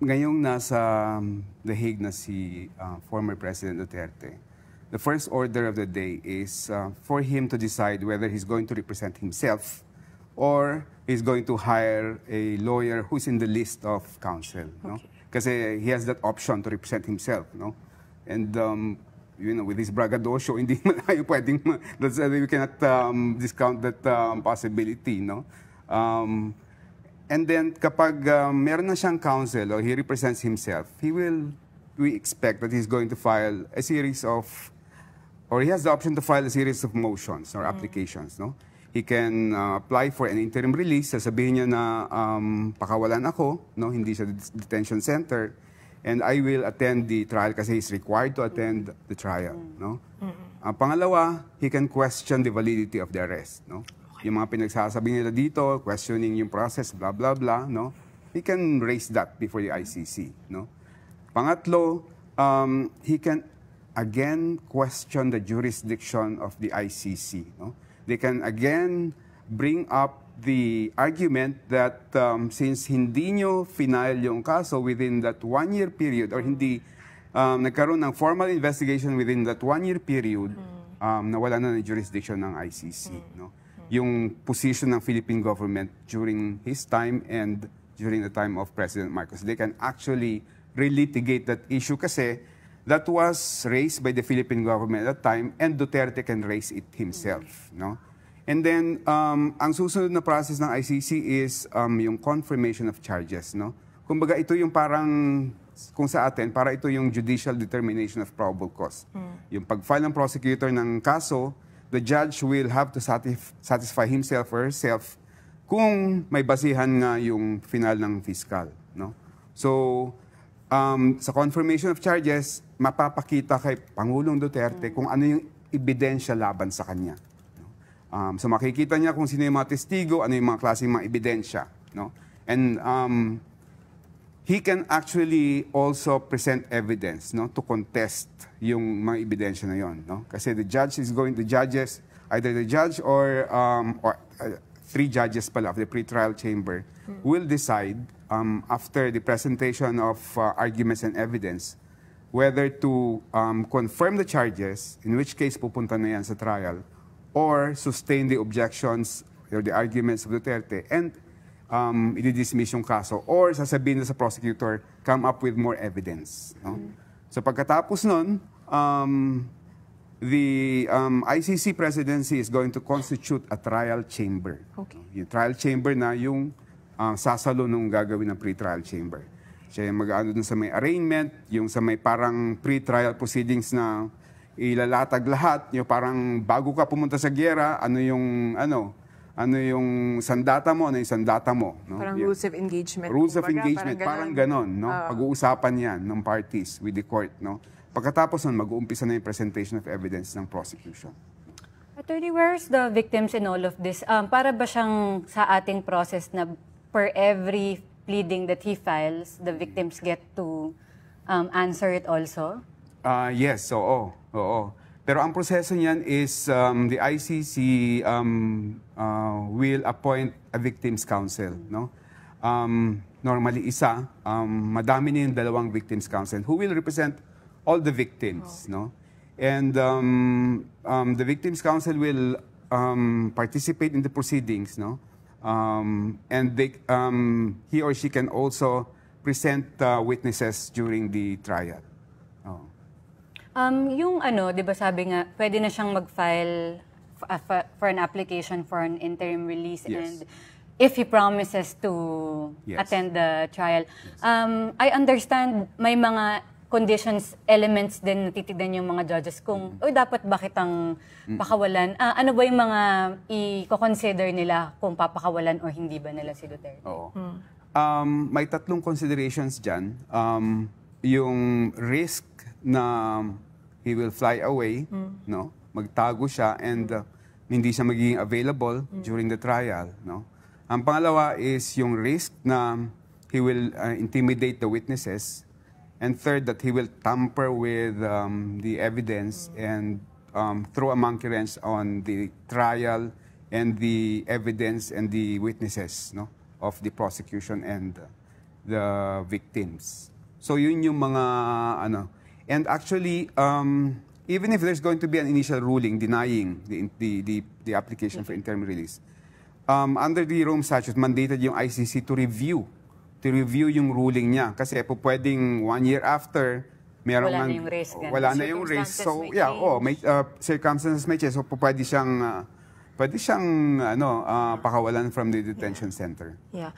ngayong nasa The Hague na si former President Duterte, the first order of the day is for him to decide whether he's going to represent himself or he's going to hire a lawyer who's in the list of counsel. No? Kasi he has that option to represent himself. No? And you know, with his braggadocio, hindi man tayo pwedeng, we cannot discount that possibility. No? And then kapag meron na siyang counsel or he represents himself, we expect that he's going to file a series of, or he has the option to file a series of motions or applications. No? He can apply for an interim release, sasabihin niya na pakawalan ako, no? Hindi siya detention center, and I will attend the trial kasi he's required to attend the trial. No? Pangalawa, he can question the validity of the arrest. No? Yung mga pinagsasabi nila dito, questioning yung process, blah, blah, blah, no? He can raise that before the ICC, no? Pangatlo, he can again question the jurisdiction of the ICC, no? They can again bring up the argument that since hindi nyo final yung kaso within that 1-year period or hindi nagkaroon ng formal investigation within that 1-year period, nawala na ng jurisdiction ng ICC, no? Yung position ng Philippine government during his time and during the time of President Marcos. They can actually relitigate that issue kasi that was raised by the Philippine government at that time and Duterte can raise it himself. No? And then, ang susunod na process ng ICC is yung confirmation of charges. No? Kumbaga, ito yung parang, kung sa atin, para ito yung judicial determination of probable cause. Yung pag-file ng prosecutor ng kaso, the judge will have to satisfy himself or herself kung may basihan nga yung final ng fiscal. No? So, sa confirmation of charges, mapapakita kay Pangulong Duterte kung ano yung ebidensya laban sa kanya. No? So makikita niya kung sino yung mga testigo, ano yung mga klaseng mga ebidensya. No? And he can actually also present evidence, no, to contest yung mga ebidensya na yon. No? Kasi the judges, either the judge or 3 judges pala of the pretrial chamber will decide after the presentation of arguments and evidence, whether to confirm the charges, in which case pupunta na yan sa trial, or sustain the objections or the arguments of Duterte and i-dismiss yung kaso, or sasabihin na sa prosecutor, come up with more evidence. No? So pagkatapos nun, the ICC presidency is going to constitute a trial chamber. Okay. Yung trial chamber na yung sasalo nung gagawin ng pre-trial chamber. Siya yung mag-ano dun sa may arraignment, yung sa may parang pre-trial proceedings na ilalatag lahat, yung parang bago ka pumunta sa giyera, ano yung sandata mo, ano yung sandata mo. No? Parang rules of engagement. Rules of engagement, parang ganon. No? Pag-uusapan yan ng parties with the court. No? Pagkatapos nun, mag-uumpisa na yung presentation of evidence ng prosecution. Attorney, where's the victims in all of this? Para ba siyang sa ating process na per every pleading that he files, the victims get to answer it also? Yes, oo. Pero ang proseso niyan is the ICC will appoint a victims counsel. No? Normally isa, madami na yung 2 victims counsel who will represent all the victims. No? And the victims counsel will participate in the proceedings. No? And he or she can also present witnesses during the trial. Yung di ba sabi nga, pwede na siyang mag-file for an application for an interim release, yes, and if he promises to yes, attend the trial. Yes. I understand may mga conditions, elements din natitignan yung mga judges kung, dapat ba kitang pakawalan? Ano ba yung mga i-consider nila kung papakawalan o hindi ba nila si Duterte? Oo. May 3 considerations dyan. Yung risk na he will fly away, no? Magtago siya and hindi siya magiging available during the trial. No? Ang pangalawa is yung risk na he will intimidate the witnesses. And third, that he will tamper with the evidence and throw a monkey wrench on the trial and the evidence and the witnesses, no, of the prosecution and the victims. So yun yung mga ano. And actually, even if there's going to be an initial ruling denying the application for interim release, under the Rome Statute, mandated yung ICC to review yung ruling niya. Kasi po pwedeng 1 year after, meron Wala na ng- yung risk, ganun. Wala na yung risk. Circumstances So, may yeah, change. may circumstances may change. So, pwede siyang pakawalan from the detention center. Yeah.